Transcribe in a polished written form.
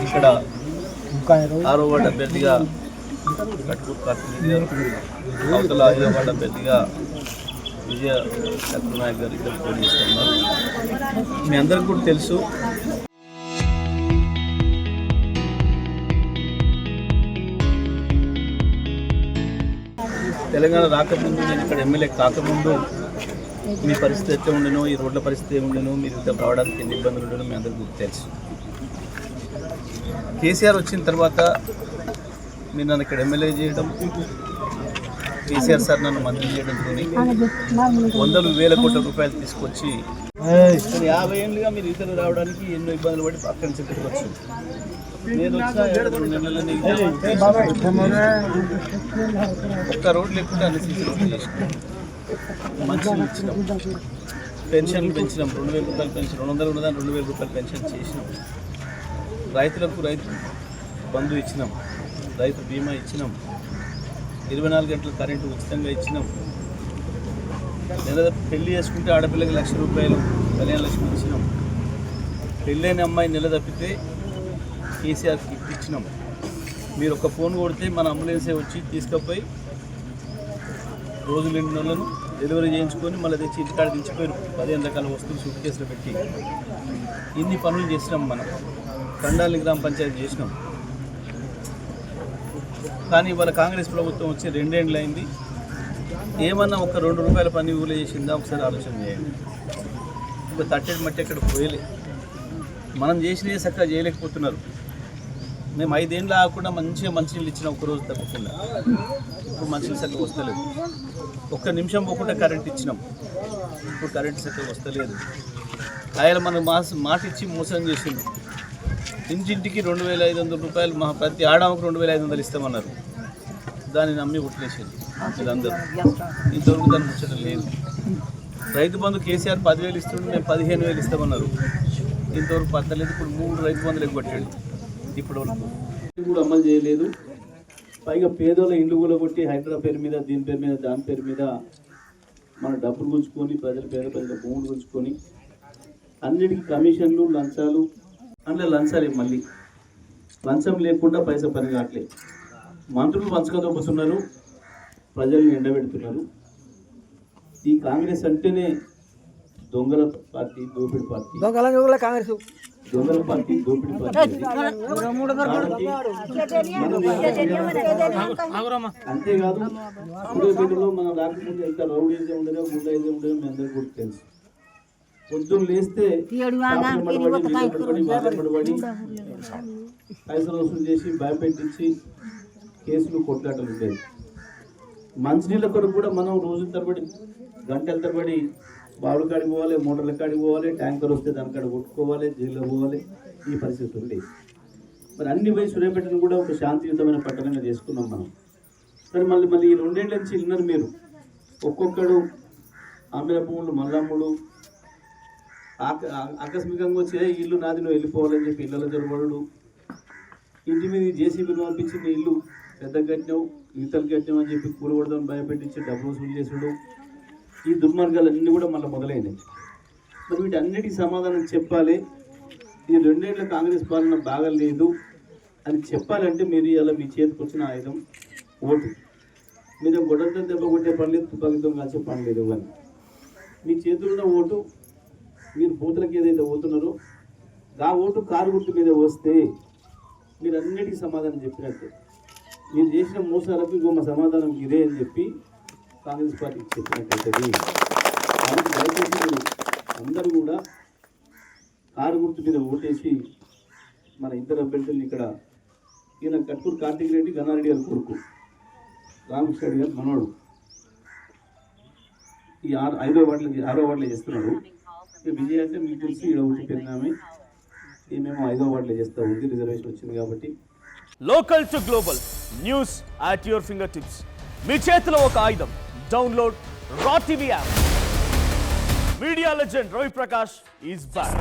ఇక్కడ 6వ వార్డు అభ్యర్థిగా కట్కూరు కార్తీక్ గారు, అవతల 5వ వార్డు అభ్యర్థిగా విజయ చక్రనాయక్ గారు ఇద్దరు పోటీ చేస్తున్నారు. మీ అందరికీ కూడా తెలుసు, తెలంగాణ రాకముందు, నేను ఇక్కడ ఎమ్మెల్యే కాకముందు మీ పరిస్థితి ఎట్లా ఉండేనో, ఈ రోడ్ల పరిస్థితి ఏముండేనో, మీరు ఇంత రావడానికి ఎన్ని ఇబ్బందులు ఉండేనో మీ అందరికీ తెలుసు. కేసీఆర్ వచ్చిన తర్వాత మీరు నన్ను ఇక్కడ ఎమ్మెల్యే చేయడం, కేసీఆర్ సార్ నన్ను మంత్రి చేయడంతో వందలు వేల కోట్ల రూపాయలు తీసుకొచ్చి 50 ఏళ్ళుగా మీరు ఇతరులు రావడానికి ఎన్నో ఇబ్బందులు పడి పక్కన చెప్పుకోవచ్చు. నేను వచ్చిన 7 నెలలని ఒక్క రోడ్లు లేకుండా అన్ని సీసీ రోడ్లు చేసినాం, మంచిగా ఇచ్చినాం, పెన్షన్లు పెంచినాం, 2000 రూపాయలు పెన్షన్, 200 ఉన్నదాన్ని 2000 రూపాయలు పెన్షన్ చేసినాం, రైతులకు రైతు బంధు ఇచ్చినాం, రైతు బీమా ఇచ్చినాం, 24 గంటల కరెంటు ఉచితంగా ఇచ్చినాం. పెళ్లి చేసుకుంటే ఆడపిల్లకి 1,00,000 రూపాయలు కళ్యాణ లక్ష్మి ఇచ్చినాం. పెళ్ళైన అమ్మాయి నెల తప్పితే కేసీఆర్కి గిఫ్ట్ ఇచ్చినాం. మీరు ఒక ఫోన్ కొడితే మన అంబులెన్సే వచ్చి తీసుకుపోయి రోజులు 2 నెలలను డెలివరీ చేయించుకొని మళ్ళీ తెచ్చి ఇంటికాడ దించిపోయి 15 రకాల వస్తువులు సూట్ కేసులో పెట్టి ఇన్ని పనులు చేసినాం. మనం కండాలి గ్రామ పంచాయతీ చేసినాం. కానీ ఇవాళ కాంగ్రెస్ ప్రభుత్వం వచ్చి 2 ఏళ్ళు అయింది. ఏమన్నా ఒక 2 రూపాయల పని ఊళ్ళో చేసిందా ఒకసారి ఆలోచన చేయండి. ఒక తట్టెడు మట్టి ఎక్కడ పోయలే, మనం చేసినవి చక్కగా చేయలేకపోతున్నారు. మేము 5 ఏళ్ళు ఆగకుండా మంచిగా మంచినీళ్ళు ఇచ్చిన ఒకరోజు తప్పకుండా. ఇప్పుడు మంచినీళ్ళు చక్కగా వస్తలేదు. ఒక్క నిమిషం పోకుండా కరెంట్ ఇచ్చినాం, ఇప్పుడు కరెంట్ చక్కగా వస్తలేదు. ఆయన మనకు మాట ఇచ్చి మోసం చేసింది. ఇంటింటికి 2,500 రూపాయలు, మా ప్రతి ఆడమకు 2,500 ఇస్తామన్నారు. దాన్ని నమ్మి ఉట్లేసారు వీళ్ళందరూ. ఇంతవరకు దాన్ని ముచ్చటం లేదు. రైతు బంధు కేసీఆర్ 10,000 ఇస్తుంటే మేము 15,000 ఇస్తామన్నారు. ఇంతవరకు పట్టలేదు. ఇప్పుడు 3 రైతు బంధులు ఎగ్గొట్టాడు. ఇప్పటి వరకు కూడా అమలు చేయలేదు. పైగా పేదోళ్ళ ఇండ్లు కూడా కొట్టి హైదరాబాద్ పేరు మీద, దీని పేరు మీద, దాని పేరు మీద మన డబ్బులు గుంజుకొని, పేద ప్రజల భూములు గుంజుకొని అన్నిటికీ కమిషన్లు, లంచాలు. అందులో లంచాలే, మళ్ళీ లంచం లేకుండా పైసా పని కావట్లేదు. మంత్రులు పంచకదొప్పుతున్నారు, ప్రజల్ని ఎండబెడుతున్నారు. ఈ కాంగ్రెస్ అంటేనే దొంగల పార్టీ, దోపిడి పార్టీ, దొంగల పార్టీ, దోపిడి పార్టీ. అంతేకాదు, సూర్యాపేటలో మనం రాకపోతే ఎంత రౌడీజం ఉండదో, గుండాయిజం ఉండదో మీ అందరికీ కూడా తెలుసు. పొద్దున్న లేస్తే పైసలు వసూలు చేసి భయపెట్టించి కేసులు, కొట్లాటలు ఉండేవి. మంచినీళ్ళ కొరకు కూడా మనం రోజుల తరబడి, గంటల తరబడి బావుల కాడికి పోవాలి, మోటార్ల కాడికి పోవాలి, ట్యాంకర్ వస్తే దాని కాడ కొట్టుకోవాలి, జైల్లో పోవాలి. ఈ పరిస్థితి ఉంది. మరి అన్ని పోయి సూర్యాపేటను కూడా ఒక శాంతియుతమైన పట్టణంగా చేసుకున్నాం మనం. మరి మళ్ళీ ఈ 2 ఏళ్ళ నుంచి విన్నారు మీరు. ఒక్కొక్కడు ఆమెల భూములు, మల్లమ్ముడు ఆకస్మికంగా వచ్చి ఇల్లు నాది, నువ్వు వెళ్ళిపోవాలని చెప్పి ఇళ్ళలో జరగడు. ఇంటి మీద జేసీబీని పంపించి నీ ఇల్లు పెద్ద కట్టినావు, ఈతలు కట్టినావు అని చెప్పి కూరగొడదాన్ని భయపెట్టించి డబ్బులు వసూలు చేసుడు. ఈ దుర్మార్గాలన్నీ కూడా మళ్ళీ మొదలైనవి. మరి వీటన్నిటికీ సమాధానం చెప్పాలి. ఈ 2 ఏళ్ల కాంగ్రెస్ పాలన బాగలేదు అని చెప్పాలంటే మీరు ఇలా మీ చేతికి వచ్చిన ఆయుధం ఓటు. మీరు గొడవతో దెబ్బ కొట్టే పనిలేదు, తుపాకీతో కాల్చే పని లేదు. అని మీ చేతుల్లో ఓటు, మీరు బూతులకు ఏదైతే పోతున్నారో ఆ ఓటు కారు గుర్తు మీద వస్తే మీరు అన్నిటికీ సమాధానం చెప్పినట్టు. మీరు చేసిన మోసాలకు ఇంకో సమాధానం ఇదే అని చెప్పి కాంగ్రెస్ పార్టీకి చెప్పినట్టయితే దయచేసి మీరు అందరూ కూడా కారు గుర్తు మీద ఓటేసి మన ఇద్దరు అభ్యర్థుల్ని ఇక్కడ, ఈయన కట్కూరు కార్తీక్ రెడ్డి, గన్నారెడ్డి గారి కొడుకు, రామకృష్ణ రెడ్డి గారు మనోడు, ఈ 6వ వార్డులో చేస్తున్నాడు. విజయ్ అంటే మీకు తెలిసి ఇక్కడ ఒకటి పెరిగినామే, మేము 5వ వార్డులో చేస్తూ ఉంది, రిజర్వేషన్ వచ్చింది కాబట్టి. Local to global news at your finger tips. మీ చేతిలో ఒక ఆయుధం. డౌన్లోడ్ రా TV app. Media legend Ravi Prakash is back.